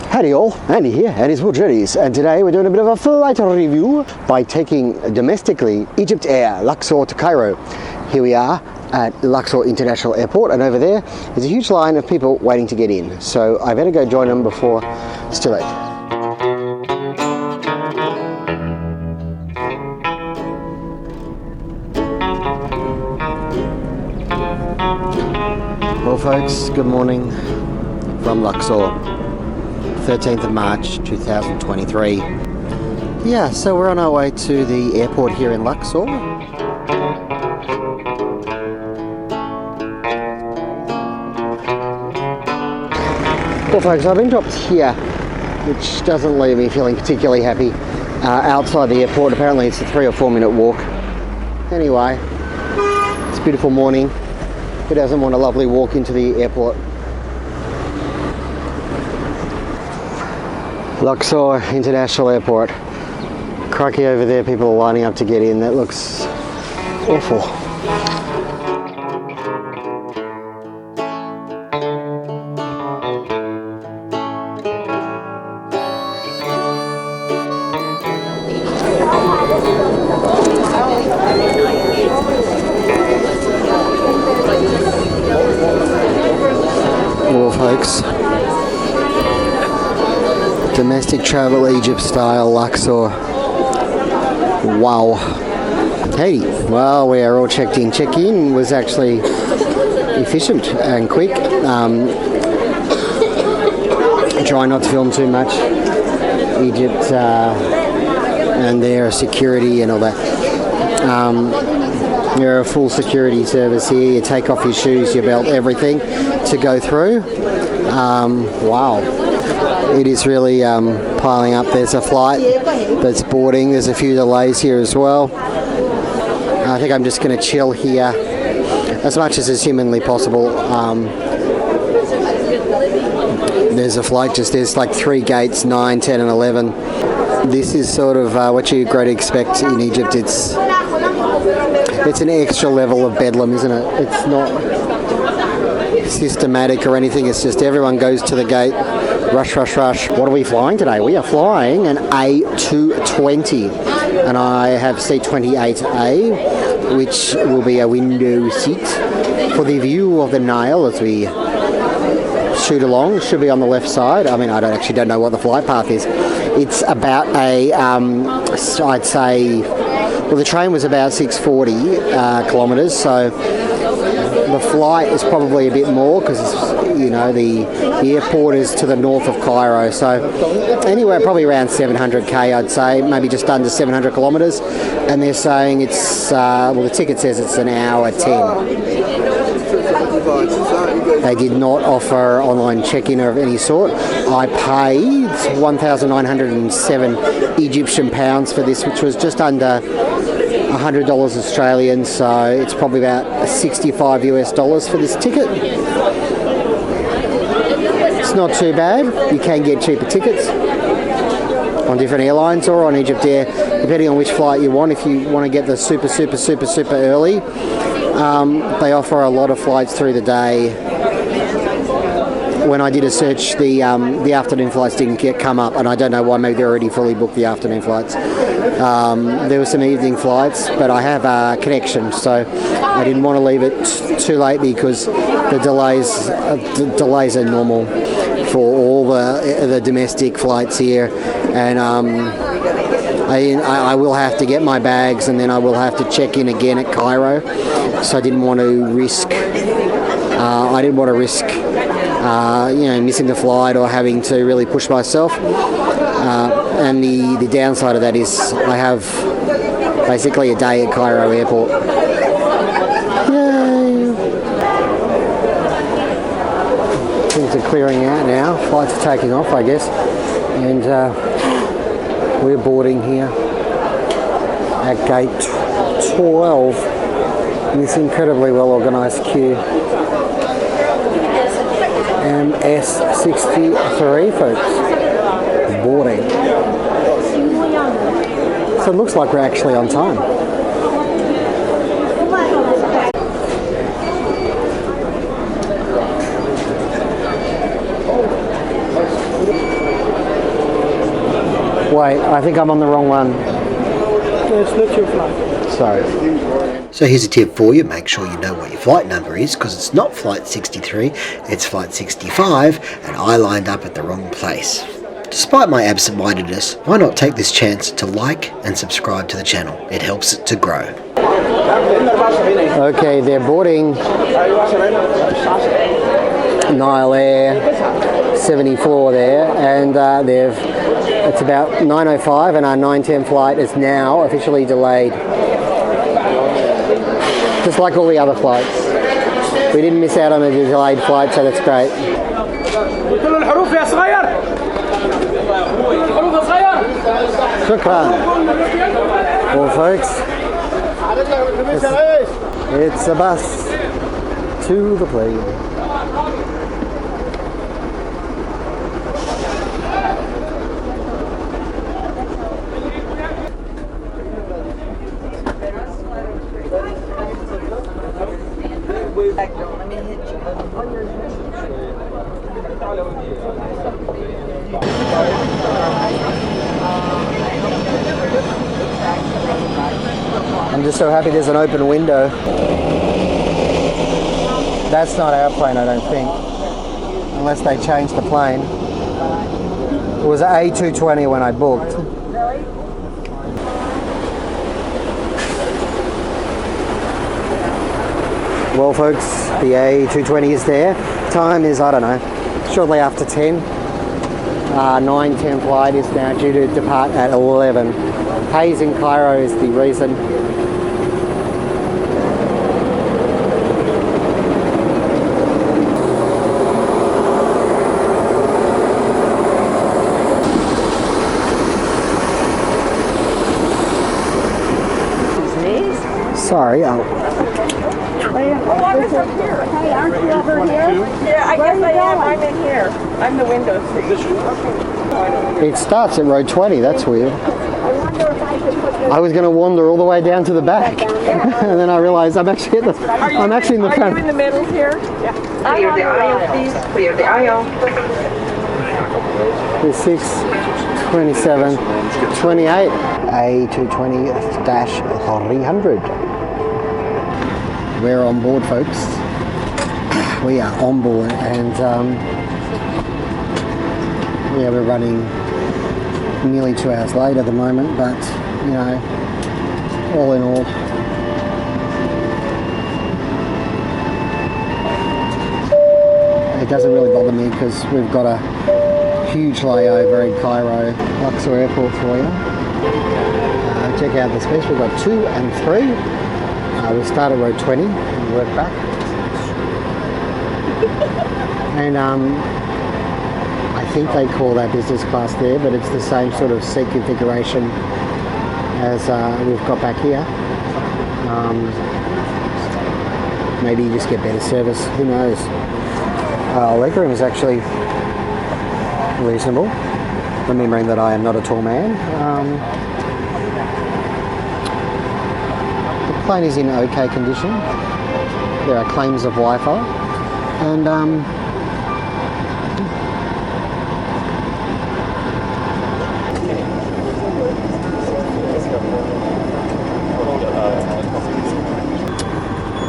Howdy all, Andy here, Andy's World Journeys, and today we're doing a bit of a flight review by taking domestically egyptair Luxor to Cairo. Here we are at Luxor International Airport, and over there is a huge line of people waiting to get in, so I better go join them before it's too late. Well folks, good morning from Luxor. 13th of March 2023. Yeah, so we're on our way to the airport here in Luxor. Well folks, I've been dropped here, which doesn't leave me feeling particularly happy. Outside the airport, apparently it's a 3 or 4 minute walk. Anyway, it's a beautiful morning. Who doesn't want a lovely walk into the airport? Luxor International Airport. Crikey, over there people are lining up to get in. That looks awful. Well folks, domestic travel Egypt style Luxor. Wow. Hey, well, we are all checked in. Check-in was actually efficient and quick. Try not to film too much. Egypt and their security and all that. You're a full security service here. You take off your shoes, your belt, everything to go through. Wow. It is really piling up. There's a flight that's boarding. There's a few delays here as well. I think I'm just going to chill here as much as is humanly possible. There's a flight there's like 3 gates, 9, 10 and 11. This is sort of what you grow to expect in Egypt. It's an extra level of bedlam, isn't it? It's not systematic or anything. It's just everyone goes to the gate. Rush, rush, rush. What are we flying today? We are flying an A220, and I have C28A, which will be a window seat for the view of the Nile as we shoot along. It should be on the left side. I mean, I don't know what the flight path is. It's about I'd say, well, the train was about 640 kilometres, so the flight is probably a bit more because, you know, the airport is to the north of Cairo. So anywhere probably around 700k, I'd say, maybe just under 700 kilometres. And they're saying it's, well, the ticket says it's an hour 10. They did not offer online check-in of any sort. I paid 1,907 Egyptian pounds for this, which was just under $100 Australian, so it's probably about $65 US for this ticket. It's not too bad. You can get cheaper tickets on different airlines or on egyptair, depending on which flight you want. If you want to get the super early, they offer a lot of flights through the day. When I did a search, the afternoon flights didn't come up, and I don't know why. Maybe they're already fully booked, the afternoon flights. There were some evening flights, but I have a connection, so I didn't want to leave it too late because the delays are normal for all the domestic flights here, and I will have to get my bags, and then I will have to check in again at Cairo. So I didn't want to risk. Missing the flight or having to really push myself. And the downside of that is I have basically a day at Cairo Airport. Yay! Things are clearing out now. Flights are taking off, I guess. And we're boarding here at gate 12 in this incredibly well organised queue. MS65, folks. Boarding. So it looks like we're actually on time. wait, I think I'm on the wrong one. It's not your flight. Sorry. So here's a tip for you. Make sure you know what your flight number is, because it's not flight 63, it's flight 65, and I lined up at the wrong place. Despite my absent-mindedness, why not take this chance to like and subscribe to the channel? It helps it to grow. Okay, they're boarding Nile Air 74 there, and it's about 9:05, and our 9:10 flight is now officially delayed. Just like all the other flights. We didn't miss out on a delayed flight, so that's great. Shukran. Well, folks, it's a bus to the plane. I'm just so happy there's an open window. That's not our plane, I don't think, unless they changed the plane. It was an A220 when I booked. Well, folks, the A220 is there. Time is, I don't know, shortly after 10. 9:10 flight is now due to depart at 11. Haze in Cairo is the reason. Sorry, Hey, aren't you over here? Yeah, I guess I am. I'm in here. I'm the window seat. it starts at row 20, that's weird. I wonder if I could put this... I was going to wander all the way down to the back, and then I realised I'm actually in the front. Are you in the middle here? Yeah. Clear the aisle, please. Clear the aisle. There's 6, 27, 28. A220-300. We're on board, folks. We are on board, and yeah, we're running nearly 2 hours late at the moment, but you know, all in all, it doesn't really bother me because we've got a huge layover in Cairo, Luxor Airport for you. Check out the space. We've got 2 and 3. We'll start at row 20 and work back. And I think they call that business class there, but it's the same sort of seat configuration as we've got back here. Maybe you just get better service, who knows. Legroom is actually reasonable, remembering that I am not a tall man. The plane is in okay condition. There are claims of Wi-Fi, and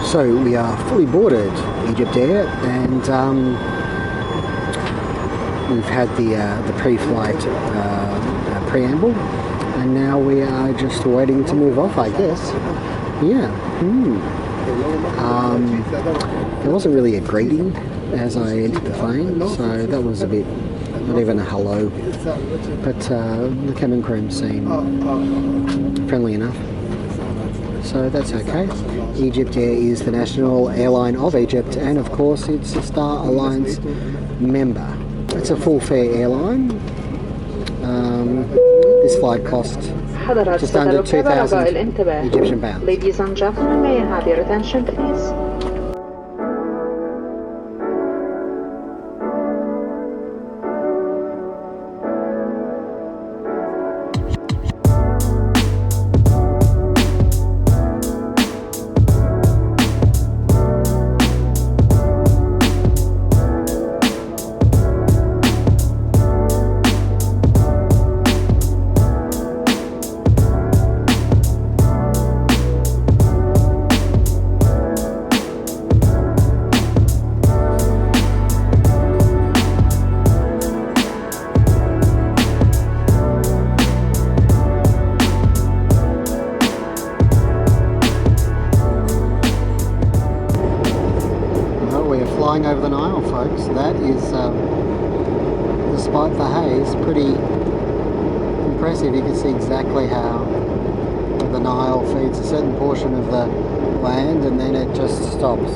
so we are fully boarded egyptair, and we've had the pre-flight preamble, and now we are just waiting to move off, I guess. Yeah. There wasn't really a greeting as I entered the plane, so that was a bit, not even a hello, but the cabin crew seemed friendly enough, so that's okay. Egyptair is the national airline of Egypt, and of course it's a Star Alliance member. It's a full fare airline. This flight cost just under 2,000 Egyptian pounds. Ladies and gentlemen, may I have your attention, please? haze, pretty impressive. You can see exactly how the Nile feeds a certain portion of the land and then it just stops.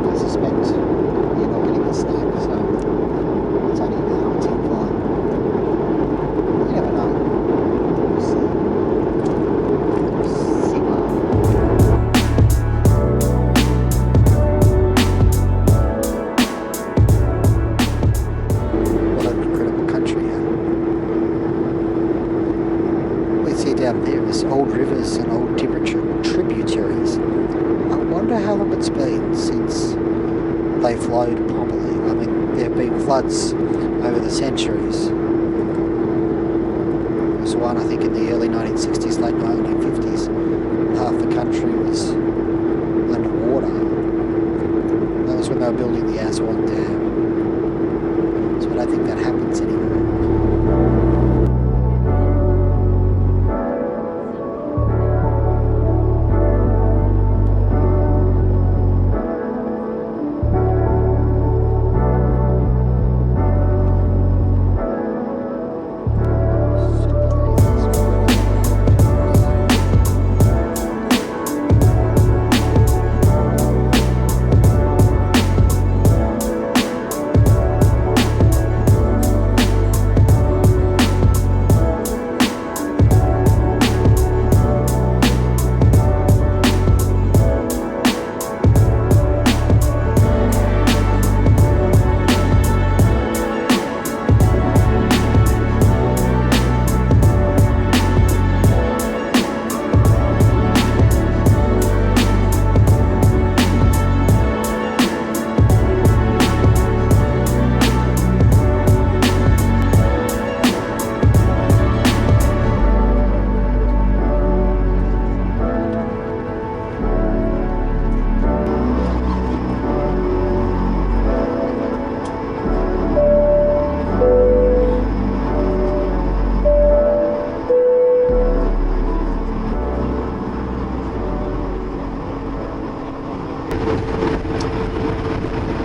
I suspect you're not getting a snag, so it's only an hour 10 flight. You never know. We'll see. What an incredible country, huh? We see down there is old rivers and old tributaries. I wonder how long it's been since they flowed properly. I mean, there have been floods over the centuries. There was one, I think, in the early 1960s, late 1950s. Half the country was underwater. That was when they were building the Aswan Dam. So I don't think that happens anymore.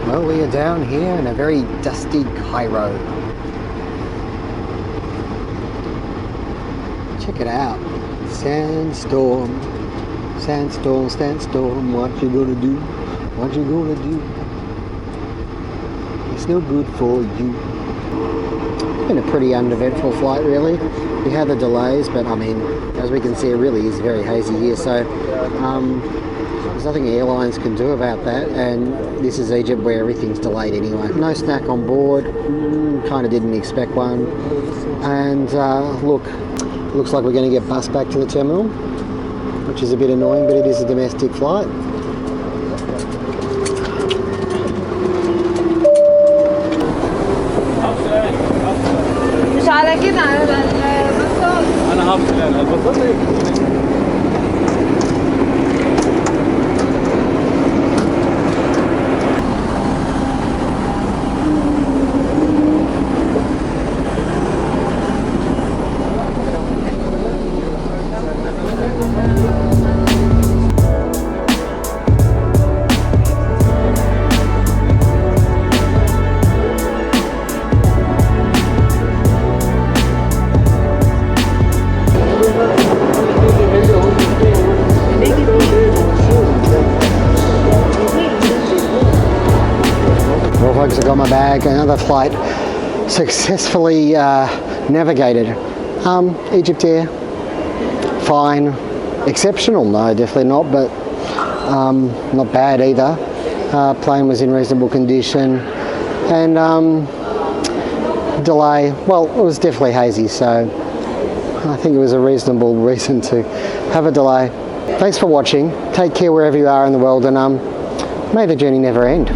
Well, we are down here in a very dusty Cairo. Check it out. Sandstorm. Sandstorm, sandstorm. What you gonna do? What you gonna do? It's no good for you. It's been a pretty uneventful flight, really. We had the delays, but I mean, as we can see, it really is very hazy here. So, there's nothing airlines can do about that, and this is Egypt where everything's delayed anyway. No snack on board, kind of didn't expect one, and look, looks like we're going to get bussed back to the terminal, which is a bit annoying, but it is a domestic flight. I got my bag, another flight successfully navigated. Egyptair, fine. Exceptional, no, definitely not, but not bad either. Plane was in reasonable condition, and delay, well, it was definitely hazy, so I think it was a reasonable reason to have a delay. Thanks for watching. Take care wherever you are in the world, and may the journey never end.